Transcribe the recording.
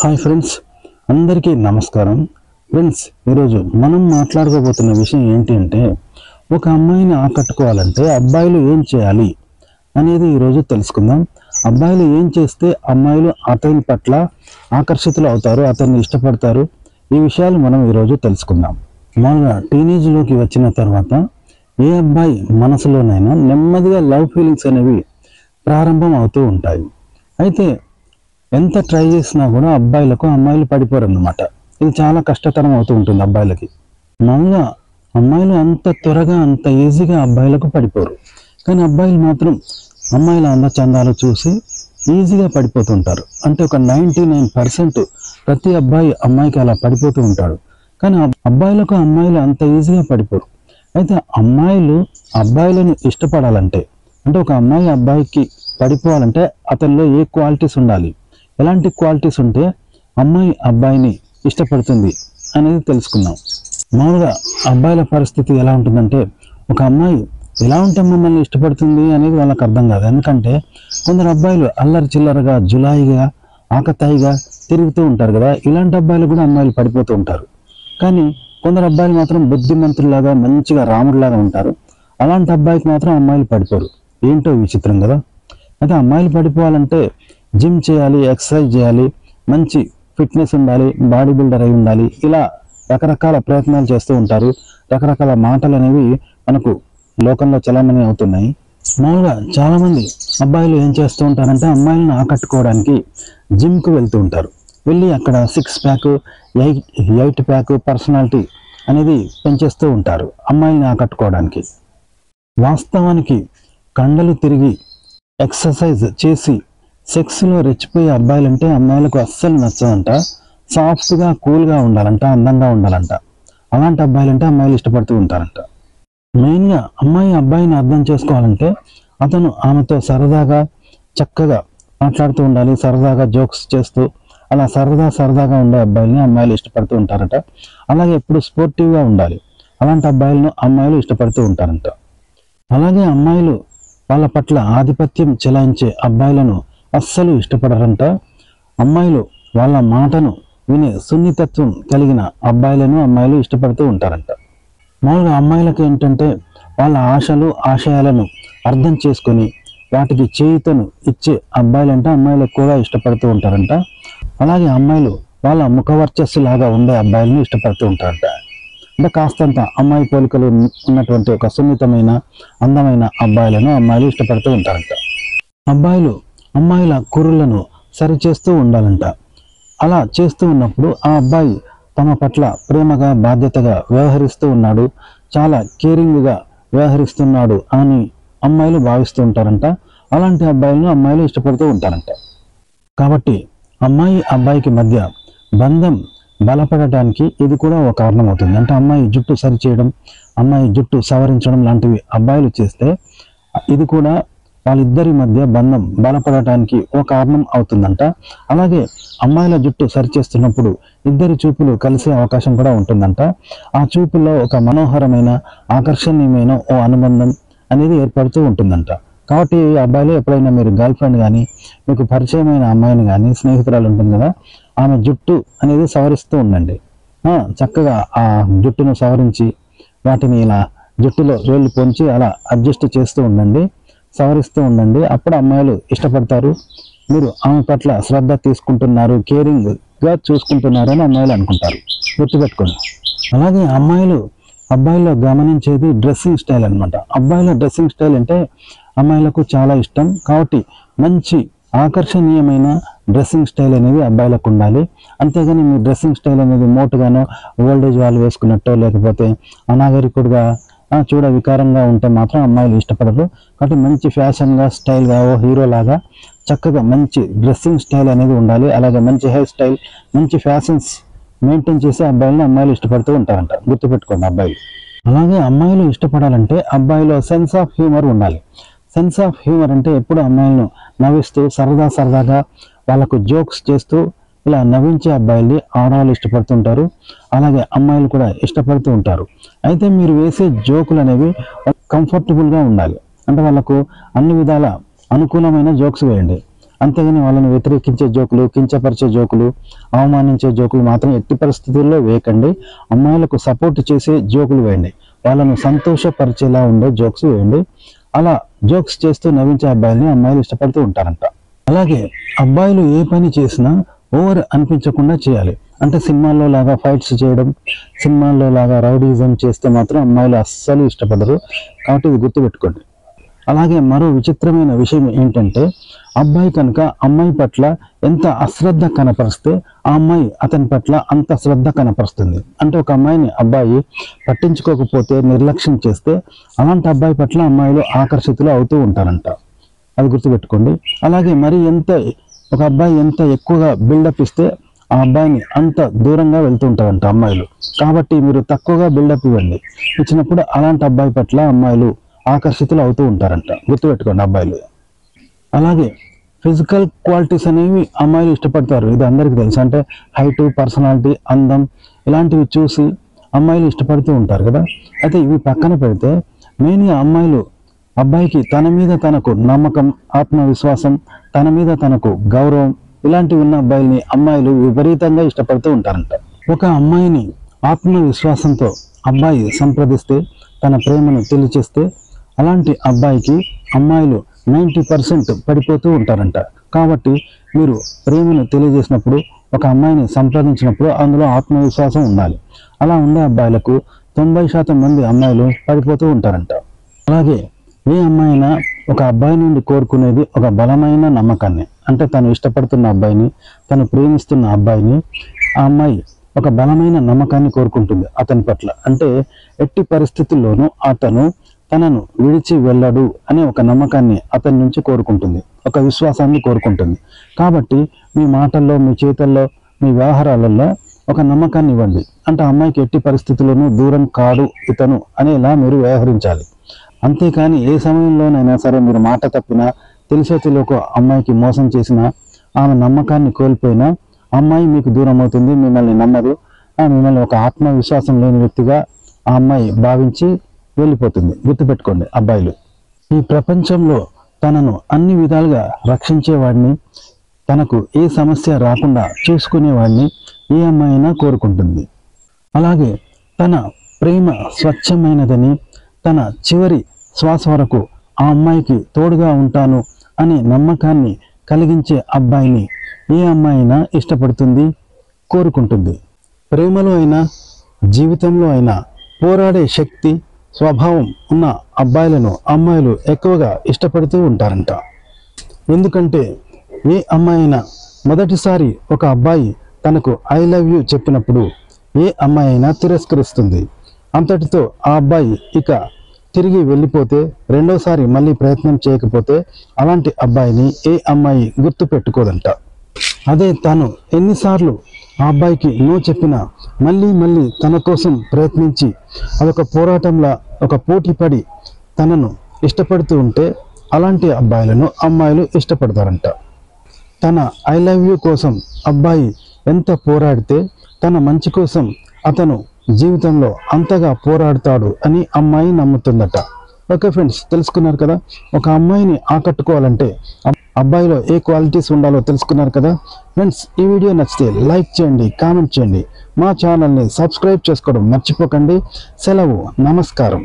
Hi friends, అందరికీ నమస్కారం. Friends, ఈరోజు మనం మాట్లాడుకోబోతున్న విషయం ఏంటి అంటే, ఒక అమ్మాయిని ఆకట్టుకోవాలంటే అబ్బాయిలు ఏం చేయాలి అనేది ఈరోజు తెలుసుకుందాం. అబ్బాయిలు ఏం చేస్తే అమ్మాయిలు అతని పట్ల ఆకర్షితులు అవుతారు, అతన్ని ఇష్టపడతారు, ఈ విషయాలు మనం ఈరోజు తెలుసుకుందాం. మామూలుగా టీనేజ్లోకి వచ్చిన తర్వాత ఏ అబ్బాయి మనసులోనైనా నెమ్మదిగా లవ్ ఫీలింగ్స్ అనేవి ప్రారంభం అవుతూ ఉంటాయి. అయితే ఎంత ట్రై చేసినా కూడా అబ్బాయిలకు అమ్మాయిలు పడిపోరు అన్నమాట. ఇది చాలా కష్టతరం అవుతూ ఉంటుంది అబ్బాయిలకి. మామూలుగా అమ్మాయిలు అంత త్వరగా అంత ఈజీగా అబ్బాయిలకు పడిపోరు, కానీ అబ్బాయిలు మాత్రం అమ్మాయిల అందచందాలు చూసి ఈజీగా పడిపోతుంటారు. అంటే ఒక 99% ప్రతి అబ్బాయి అమ్మాయికి అలా పడిపోతూ ఉంటాడు, కానీ అబ్బాయిలకు అమ్మాయిలు అంత ఈజీగా పడిపోరు. అయితే అమ్మాయిలు అబ్బాయిలను ఇష్టపడాలంటే, అంటే ఒక అమ్మాయి అబ్బాయికి పడిపోవాలంటే అతనిలో ఏ క్వాలిటీస్ ఉండాలి, ఎలాంటి క్వాలిటీస్ ఉంటే అమ్మాయి అబ్బాయిని ఇష్టపడుతుంది అనేది తెలుసుకుందాం. మామూలుగా అబ్బాయిల పరిస్థితి ఎలా ఉంటుందంటే, ఒక అమ్మాయి ఎలా ఉంటే మమ్మల్ని ఇష్టపడుతుంది అనేది వాళ్ళకి అర్థం కాదు. ఎందుకంటే కొందరు అబ్బాయిలు అల్లరి చిల్లరగా జులాయిగా ఆకతాయిగా తిరుగుతూ ఉంటారు కదా, ఇలాంటి అబ్బాయిలు కూడా అమ్మాయిలు పడిపోతూ ఉంటారు. కానీ కొందరు అబ్బాయిలు మాత్రం బుద్ధిమంతుల్లాగా మంచిగా రాముడిలాగా ఉంటారు, అలాంటి అబ్బాయికి మాత్రం అమ్మాయిలు పడిపోరు. ఏంటో విచిత్రం కదా. అయితే అమ్మాయిలు పడిపోవాలంటే జిమ్ చేయాలి, ఎక్సర్సైజ్ చేయాలి, మంచి ఫిట్నెస్ ఉండాలి, బాడీ బిల్డర్ అయి ఉండాలి, ఇలా రకరకాల ప్రయత్నాలు చేస్తూ ఉంటారు. రకరకాల మాటలు అనేవి మనకు లోకంలో చలామణి అవుతున్నాయి. మామూలుగా చాలామంది అబ్బాయిలు ఏం చేస్తూ ఉంటారంటే, అమ్మాయిలను ఆకట్టుకోవడానికి జిమ్కి వెళ్తూ ఉంటారు. వెళ్ళి అక్కడ 6 ప్యాక్ 8 ప్యాక్ పర్సనాలిటీ అనేది పెంచేస్తూ ఉంటారు అమ్మాయిని ఆకట్టుకోవడానికి. వాస్తవానికి కండలు తిరిగి ఎక్సర్సైజ్ చేసి సెక్స్లో రెచ్చిపోయే అబ్బాయిలంటే అమ్మాయిలకు అస్సలు నచ్చదంట. సాఫ్ట్గా కూల్గా ఉండాలంట, అందంగా ఉండాలంట. అలాంటి అబ్బాయిలంటే అమ్మాయిలు ఇష్టపడుతూ ఉంటారంట. మెయిన్గా అమ్మాయి అబ్బాయిని అర్థం చేసుకోవాలంటే అతను ఆమెతో సరదాగా చక్కగా మాట్లాడుతూ ఉండాలి, సరదాగా జోక్స్ చేస్తూ అలా సరదాగా ఉండే అబ్బాయిల్ని అమ్మాయిలు ఇష్టపడుతూ ఉంటారట. అలాగే ఎప్పుడు స్పోర్టివ్గా ఉండాలి, అలాంటి అబ్బాయిలను అమ్మాయిలు ఇష్టపడుతూ ఉంటారంట. అలాగే అమ్మాయిలు వాళ్ళ పట్ల ఆధిపత్యం చెలాయించే అబ్బాయిలను అస్సలు ఇష్టపడరంట. అమ్మాయిలు వాళ్ళ మాటను వినే సున్నితత్వం కలిగిన అబ్బాయిలను అమ్మాయిలు ఇష్టపడుతూ ఉంటారంట. మామూలుగా అమ్మాయిలకు ఏంటంటే వాళ్ళ ఆశలు ఆశయాలను అర్థం చేసుకొని వాటికి చేయుతను ఇచ్చే అబ్బాయిలంటే అమ్మాయిలు ఎక్కువగా ఇష్టపడుతూ ఉంటారంట. అలాగే అమ్మాయిలు వాళ్ళ ముఖవర్చస్సు లాగా ఉండే అబ్బాయిలను ఇష్టపడుతూ ఉంటారంట. అంటే కాస్తంత అమ్మాయి పోలికలు ఉన్నటువంటి ఒక సున్నితమైన అందమైన అబ్బాయిలను అమ్మాయిలు ఇష్టపడుతూ ఉంటారంట. అబ్బాయిలు అమ్మాయిల కురులను సరిచేస్తూ ఉండాలంట. అలా చేస్తూ ఉన్నప్పుడు ఆ అబ్బాయి తమ పట్ల ప్రేమగా బాధ్యతగా వ్యవహరిస్తూ ఉన్నాడు, చాలా కేరింగ్గా వ్యవహరిస్తున్నాడు అని అమ్మాయిలు భావిస్తూ ఉంటారంట. అలాంటి అబ్బాయిలను అమ్మాయిలు ఇష్టపడుతూ ఉంటారంట. కాబట్టి అమ్మాయి అబ్బాయికి మధ్య బంధం బలపడటానికి ఇది కూడా ఒక కారణం అవుతుంది. అంటే అమ్మాయి జుట్టు సరిచేయడం, అమ్మాయి జుట్టు సవరించడం లాంటివి అబ్బాయిలు చేస్తే ఇది కూడా వాళ్ళిద్దరి మధ్య బంధం బలపడటానికి ఒక కారణం అవుతుందంట. అలాగే అమ్మాయిల జుట్టు సరిచేస్తున్నప్పుడు ఇద్దరి చూపులు కలిసే అవకాశం కూడా ఉంటుందంట. ఆ చూపుల్లో ఒక మనోహరమైన ఆకర్షణీయమైన ఓ అనుబంధం అనేది ఏర్పడుతూ ఉంటుందంట. కాబట్టి అబ్బాయిలు ఎప్పుడైనా మీరు గర్ల్ ఫ్రెండ్ కానీ, మీకు పరిచయమైన అమ్మాయిని కానీ, స్నేహితురాలు ఉంటుంది కదా, ఆమె జుట్టు అనేది సవరిస్తూ ఉండండి. చక్కగా ఆ జుట్టును సవరించి వాటిని ఇలా జుట్టులో వేళ్ళు పొంచి అలా అడ్జస్ట్ చేస్తూ ఉండండి, సవరిస్తూ ఉండండి. అప్పుడు అమ్మాయిలు ఇష్టపడతారు, మీరు ఆమె పట్ల శ్రద్ధ తీసుకుంటున్నారు, కేరింగ్గా చూసుకుంటున్నారు అని అమ్మాయిలు అనుకుంటారు. గుర్తుపెట్టుకోండి. అలాగే అమ్మాయిలు అబ్బాయిలో గమనించేది డ్రెస్సింగ్ స్టైల్ అనమాట. అబ్బాయిల డ్రెస్సింగ్ స్టైల్ అంటే అమ్మాయిలకు చాలా ఇష్టం. కాబట్టి మంచి ఆకర్షణీయమైన డ్రెస్సింగ్ స్టైల్ అనేది అబ్బాయిలకు ఉండాలి. అంతేగాని మీ డ్రెస్సింగ్ స్టైల్ అనేది మోటుగానో ఓల్డేజ్ వాళ్ళు వేసుకున్నట్టో లేకపోతే అనాగరికుడుగా చూడ వికారంగా ఉంటే మాత్రం అమ్మాయిలు ఇష్టపడరు. కాబట్టి మంచి ఫ్యాషన్గా స్టైల్గా ఓ హీరో లాగా చక్కగా మంచి డ్రెస్సింగ్ స్టైల్ అనేది ఉండాలి. అలాగే మంచి హెయిర్ స్టైల్, మంచి ఫ్యాషన్స్ మెయింటైన్ చేసే అబ్బాయిలను అమ్మాయిలు ఇష్టపడుతూ ఉంటారంట. గుర్తుపెట్టుకోండి అబ్బాయిలు. అలాగే అమ్మాయిలు ఇష్టపడాలంటే అబ్బాయిలో సెన్స్ ఆఫ్ హ్యూమర్ ఉండాలి. సెన్స్ ఆఫ్ హ్యూమర్ అంటే ఎప్పుడు అమ్మాయిలను నవ్విస్తూ సరదాగా వాళ్ళకు జోక్స్ చేస్తూ ఇలా నవ్వించే అబ్బాయిల్ని ఆడవాళ్ళు ఇష్టపడుతుంటారు. అలాగే అమ్మాయిలు కూడా ఇష్టపడుతూ ఉంటారు. అయితే మీరు వేసే జోకులు అనేవి కంఫర్టబుల్గా ఉండాలి. అంటే వాళ్ళకు అన్ని విధాల అనుకూలమైన జోక్స్ వేయండి. అంతేగాని వాళ్ళని వ్యతిరేకించే జోకులు, కించపరిచే జోకులు, అవమానించే జోకులు మాత్రం ఎట్టి పరిస్థితుల్లో వేయకండి. అమ్మాయిలకు సపోర్ట్ చేసే జోకులు వేయండి, వాళ్ళను సంతోషపరిచేలా ఉండే జోక్స్ వేయండి. అలా జోక్స్ చేస్తూ నవ్వించే అబ్బాయిల్ని అమ్మాయిలు ఇష్టపడుతూ ఉంటారంట. అలాగే అబ్బాయిలు ఏ పని చేసినా ఓవర్ అనిపించకుండా చేయాలి. అంటే సినిమాల్లో లాగా ఫైట్స్ చేయడం, సినిమాల్లో లాగా రౌడీజం చేస్తే మాత్రం అమ్మాయిలు అస్సలు ఇష్టపడరు. కాబట్టి ఇది గుర్తుపెట్టుకోండి. అలాగే మరో విచిత్రమైన విషయం ఏంటంటే, అబ్బాయి కనుక అమ్మాయి పట్ల ఎంత అశ్రద్ధ కనపరిస్తే ఆ అమ్మాయి అతని పట్ల అంత శ్రద్ధ కనపరుస్తుంది. అంటే ఒక అమ్మాయిని అబ్బాయి పట్టించుకోకపోతే, నిర్లక్ష్యం చేస్తే అలాంటి అబ్బాయి పట్ల అమ్మాయిలు ఆకర్షితులు అవుతూ ఉంటారంట. అది గుర్తుపెట్టుకోండి. అలాగే మరి ఒక అబ్బాయి ఎంత ఎక్కువగా బిల్డప్ ఇస్తే ఆ అబ్బాయిని అంత దూరంగా వెళ్తూ ఉంటారంట అమ్మాయిలు. కాబట్టి మీరు తక్కువగా బిల్డప్ ఇవ్వండి, ఇచ్చినప్పుడు అలాంటి అబ్బాయి పట్ల అమ్మాయిలు ఆకర్షితులు అవుతూ ఉంటారంట. గుర్తుపెట్టుకోండి అబ్బాయిలు. అలాగే ఫిజికల్ క్వాలిటీస్ అనేవి అమ్మాయిలు ఇష్టపడతారు, ఇది అందరికీ తెలుసు. అంటే హైటు, పర్సనాలిటీ, అందం ఇలాంటివి చూసి అమ్మాయిలు ఇష్టపడుతూ ఉంటారు కదా. అయితే ఇవి పక్కన పెడితే మెయిన్గా అమ్మాయిలు అబ్బాయికి తన మీద తనకు నమ్మకం, ఆత్మవిశ్వాసం, తన మీద తనకు గౌరవం ఇలాంటివి ఉన్న అబ్బాయిల్ని అమ్మాయిలు విపరీతంగా ఇష్టపడుతూ ఉంటారంట. ఒక అమ్మాయిని ఆత్మవిశ్వాసంతో అబ్బాయి సంప్రదిస్తే, తన ప్రేమను తెలియచేస్తే అలాంటి అబ్బాయికి అమ్మాయిలు 90% పడిపోతూ ఉంటారంట. కాబట్టి మీరు ప్రేమను తెలియజేసినప్పుడు, ఒక అమ్మాయిని సంప్రదించినప్పుడు అందులో ఆత్మవిశ్వాసం ఉండాలి. అలా ఉండే అబ్బాయిలకు 90% మంది అమ్మాయిలు పడిపోతూ ఉంటారంట. అలాగే ఏ అమ్మాయి అయినా ఒక అబ్బాయి నుండి కోరుకునేది ఒక బలమైన నమ్మకాన్ని. అంటే తను ఇష్టపడుతున్న అబ్బాయిని, తను ప్రేమిస్తున్న అబ్బాయిని ఆ అమ్మాయి ఒక బలమైన నమ్మకాన్ని కోరుకుంటుంది అతని పట్ల. అంటే ఎట్టి పరిస్థితుల్లోనూ అతను తనను విడిచి వెళ్ళడు అనే ఒక నమ్మకాన్ని అతని నుంచి కోరుకుంటుంది, ఒక విశ్వాసాన్ని కోరుకుంటుంది. కాబట్టి మీ మాటల్లో, మీ చేతల్లో, మీ వ్యవహారాలలో ఒక నమ్మకాన్ని ఇవ్వండి. అంటే అమ్మాయికి ఎట్టి పరిస్థితుల్లోనూ దూరం కాడు ఇతను అనేలా మీరు వ్యవహరించాలి. అంతేకాని ఏ సమయంలోనైనా సరే మీరు మాట తప్పినా, తెలిసో తెలియక అమ్మాయికి మోసం చేసినా, ఆమె నమ్మకాన్ని కోల్పోయినా అమ్మాయి మీకు దూరం అవుతుంది, మిమ్మల్ని నమ్మదు, మిమ్మల్ని ఒక ఆత్మవిశ్వాసం లేని వ్యక్తిగా ఆ అమ్మాయి భావించి వెళ్ళిపోతుంది. గుర్తుపెట్టుకోండి అబ్బాయిలు. ఈ ప్రపంచంలో తనను అన్ని విధాలుగా రక్షించేవాడిని, తనకు ఏ సమస్య రాకుండా చూసుకునేవాడిని ఏ అమ్మాయి అయినా కోరుకుంటుంది. అలాగే తన ప్రేమ స్వచ్ఛమైనదని, తన చివరి శ్వాస వరకు ఆ అమ్మాయికి తోడుగా ఉంటాను అనే నమ్మకాన్ని కలిగించే అబ్బాయిని ఏ అమ్మాయి అయినా ఇష్టపడుతుంది, కోరుకుంటుంది. ప్రేమలో అయినా, జీవితంలో అయినా పోరాడే శక్తి, స్వభావం ఉన్న అబ్బాయిలను అమ్మాయిలు ఎక్కువగా ఇష్టపడుతూ ఉంటారంట. ఎందుకంటే ఏ అమ్మాయి అయినా మొదటిసారి ఒక అబ్బాయి తనకు ఐ లవ్ యూ చెప్పినప్పుడు ఏ అమ్మాయి అయినా తిరస్కరిస్తుంది. అంతటితో ఆ అబ్బాయి ఇక తిరిగి వెళ్ళిపోతే, రెండోసారి మళ్ళీ ప్రయత్నం చేయకపోతే అలాంటి అబ్బాయిని ఏ అమ్మాయి గుర్తు పెట్టుకోదంట. అదే తను ఎన్నిసార్లు ఆ అబ్బాయికి నో చెప్పినా మళ్ళీ మళ్ళీ తన కోసం ప్రయత్నించి అదొక పోరాటంలా, ఒక పోటీ పడి తనను ఇష్టపడుతూ ఉంటే అలాంటి అబ్బాయిలను అమ్మాయిలు ఇష్టపడతారంట. తన ఐ లవ్ యూ కోసం అబ్బాయి ఎంత పోరాడితే తన మంచి కోసం అతను జీవితంలో అంతగా పోరాడుతాడు అని అమ్మాయి నమ్ముతుందట. ఓకే ఫ్రెండ్స్, తెలుసుకున్నారు కదా. ఒక అమ్మాయిని ఆకట్టుకోవాలంటే అబ్బాయిలో ఏ క్వాలిటీస్ ఉండాలో తెలుసుకున్నారు కదా. ఫ్రెండ్స్, ఈ వీడియో నచ్చితే లైక్ చేయండి, కామెంట్ చేయండి, మా ఛానల్ని సబ్స్క్రైబ్ చేసుకోవడం మర్చిపోకండి. సెలవు, నమస్కారం.